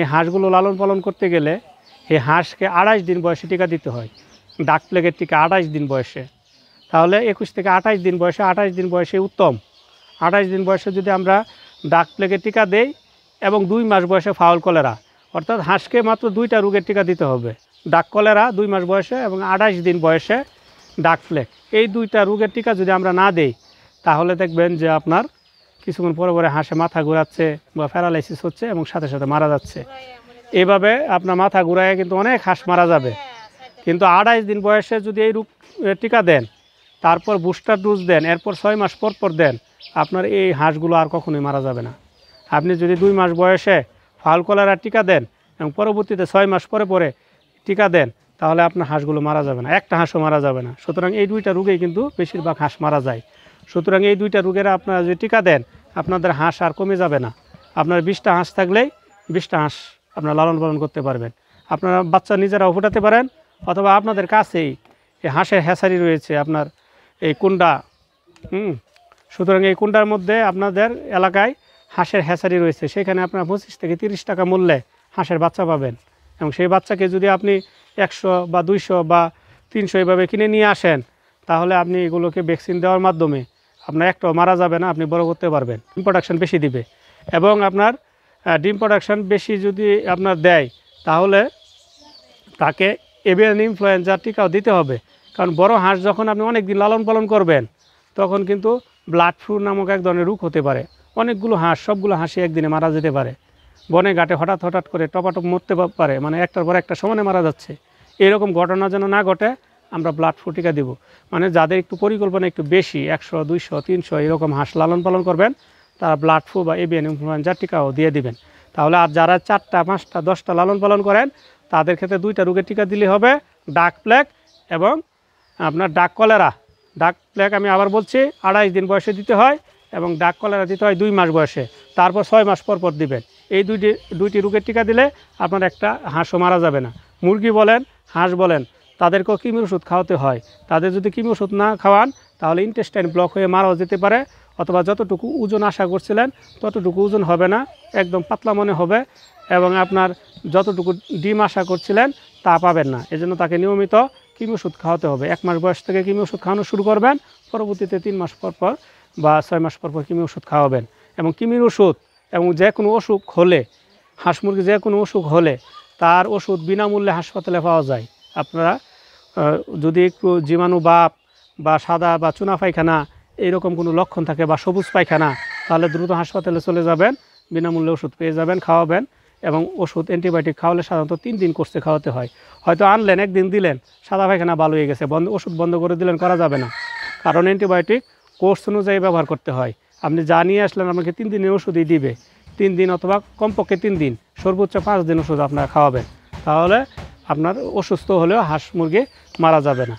এই হাঁসগুলো লালন পালন করতে গেলে এই হাঁসকে 28 দিন বয়সে টিকা দিতে হয়, ডাক প্লেগের টিকা 28 দিন বয়সে। তাহলে 21 থেকে 28 দিন বয়সে, 28 দিন বয়সে উত্তম। 28 দিন বয়সে যদি আমরা ডাক প্লেগের টিকা দেই এবং 2 মাস বয়সে ফাউল কলেরা, অর্থাৎ হাঁসকে মাত্র 2টা রোগের টিকা দিতে হবে, ডাক কলেরা 2 মাস বয়সে এবং 28 দিন বয়সে ডাক প্লেগ। এই 2টা রোগের টিকা যদি আমরা না দেই তাহলে দেখবেন যে আপনার কিছুক্ষণ পরে পরে হাঁসে মাথা ঘোরাচ্ছে বা প্যারালাইসিস হচ্ছে এবং সাথে সাথে মারা যাচ্ছে। এভাবে আপনার মাথা ঘুরায় কিন্তু অনেক হাঁস মারা যাবে। কিন্তু 28 দিন বয়সে যদি এই রোগ টিকা দেন, তারপর বুস্টার ডোজ দেন, এরপর 6 মাস পর পর দেন, আপনার এই হাঁসগুলো আর কখনোই মারা যাবে না। আপনি যদি 2 মাস বয়সে ফাউল কলেরার টিকা দেন এবং পরবর্তীতে 6 মাস পরে পরে টিকা দেন, তাহলে আপনার হাঁসগুলো মারা যাবে না, একটা হাঁসও মারা যাবে না। সুতরাং এই 2টা রোগেই কিন্তু বেশিরভাগ হাঁস মারা যায়। সুতরাং এই 2টা রোগের আপনারা যদি টিকা দেন, আপনাদের হাঁস আর কমে যাবে না। আপনার 20টা হাঁস থাকলেই 20টা হাঁস আপনারা লালন পালন করতে পারবেন। আপনারা বাচ্চা নিজেরাও ফোটাতে পারেন, অথবা আপনাদের কাছেই এই হাঁসের হ্যাচারি রয়েছে, আপনার এই কুন্ডা। সুতরাং এই কুন্ডার মধ্যে আপনাদের এলাকায় হাঁসের হ্যাচারি রয়েছে, সেখানে আপনার 25 থেকে 30 টাকা মূল্যে হাঁসের বাচ্চা পাবেন। এবং সেই বাচ্চাকে যদি আপনি 100 বা 200 বা 300 এভাবে কিনে নিয়ে আসেন, তাহলে আপনি এগুলোকে ভ্যাকসিন দেওয়ার মাধ্যমে আপনার একটাও মারা যাবে না, আপনি বড় করতে পারবেন। ডিম প্রোডাকশন বেশি দিবে এবং আপনার ডিম প্রোডাকশন বেশি যদি আপনার দেয়, তাহলে তাকে এভিয়ান ইনফ্লুয়েঞ্জা টিকাও দিতে হবে। কারণ বড় হাঁস যখন আপনি অনেক দিন লালন পালন করবেন, তখন কিন্তু ব্লাড ফ্লু নামক এক ধরনের রোগ হতে পারে। অনেকগুলো হাঁস, সবগুলো হাঁসই একদিনে মারা যেতে পারে। বনে ঘাটে হঠাৎ হঠাৎ করে টপাটপ মরতে পারে, মানে একটার পর একটা সমানে মারা যাচ্ছে। এরকম ঘটনা যেন না ঘটে, আমরা ব্লাড ফ্লু টিকা দেবো। মানে যাদের একটু পরিকল্পনা একটু বেশি, 100, 200, 300 এরকম হাঁস লালন পালন করবেন, তারা ব্লাড ফ্লু বা এভিয়ান ইনফ্লুয়েঞ্জা টিকাও দিয়ে দিবেন। তাহলে আর যারা 4টা, 5টা, 10টা লালন পালন করেন, তাদের ক্ষেত্রে 2টা রোগের টিকা দিলে হবে, ডাক প্লেগ এবং আপনার ডাক কলেরা। ডাক প্লেগ আমি আবার বলছি 28 দিন বয়সে দিতে হয় এবং ডাক কলেরা দিতে হয় 2 মাস বয়সে, তারপর 6 মাস পর পর দিবেন। এই দুইটি রোগের টিকা দিলে আপনার একটা হাঁসও মারা যাবে না। মুরগি বলেন, হাঁস বলেন, তাদেরকেও কৃমির ওষুধ খাওয়াতে হয়। তাদের যদি কৃমি ওষুধ না খাওয়ান, তাহলে ইন্টেস্টাইন ব্লক হয়ে মারাও যেতে পারে, অথবা যতটুকু ওজন আশা করছিলেন ততটুকু ওজন হবে না, একদম পাতলা মনে হবে এবং আপনার যতটুকু ডিম আশা করছিলেন তা পাবেন না। এজন্য তাকে নিয়মিত কৃমি ওষুধ খাওয়াতে হবে। 1 মাস বয়স থেকে কৃমি ওষুধ খাওয়ানো শুরু করবেন, পরবর্তীতে 3 মাস পর পর বা 6 মাস পর পর কৃমি ওষুধ খাওয়াবেন। এবং কৃমির ওষুধ এবং যে কোনো অসুখ হলে, হাঁস মুরগি যে কোনো অসুখ হলে তার ওষুধ বিনামূল্যে হাসপাতালে পাওয়া যায়। আপনারা যদি একটু জীবাণু বাপ বা সাদা বা চুনা পায়খানা এইরকম কোনো লক্ষণ থাকে বা সবুজ পায়খানা, তাহলে দ্রুত হাসপাতালে চলে যাবেন, বিনামূল্যে ওষুধ পেয়ে যাবেন, খাওয়াবেন। এবং ওষুধ অ্যান্টিবায়োটিক খাওয়ালে সাধারণত 3 দিন কোর্সে খাওয়াতে হয়। হয়তো আনলেন, 1 দিন দিলেন, সাদা পায়খানা ভালো হয়ে গেছে, ওষুধ বন্ধ করে দিলেন, করা যাবে না। কারণ অ্যান্টিবায়োটিক কোর্স অনুযায়ী ব্যবহার করতে হয়। আপনি যা নিয়ে আসলেন আপনাকে 3 দিনের ওষুধই দিবে, 3 দিন অথবা কমপক্ষে 3 দিন, সর্বোচ্চ 5 দিন ওষুধ আপনারা খাওয়াবেন। তাহলে আপনার অসুস্থ হলেও হাঁস মুরগি মারা যাবে না।